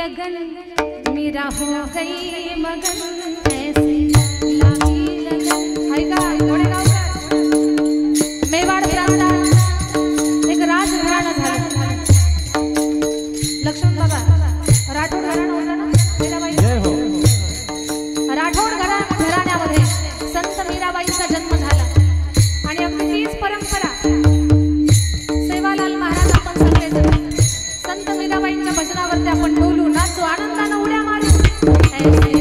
लगन मेरा हो गई मगन ऐसे लागी लगन। ऐका गोडेगावकर मेवाड प्रांतात एक राजघराणं झालं। लक्ष्मण बाबा राठोड घराणं होतं ना मीराबाई? जय हो। राठोड घराण्यामध्ये संत मीराबाईंचा जन्म झाला आणि अगदी तीच परंपरा सेवालाल महाराज आपण सगळेजण संत मीराबाईंच्या भजनावरती आपण डोलू नाचू आनंदाने उड्या मारू।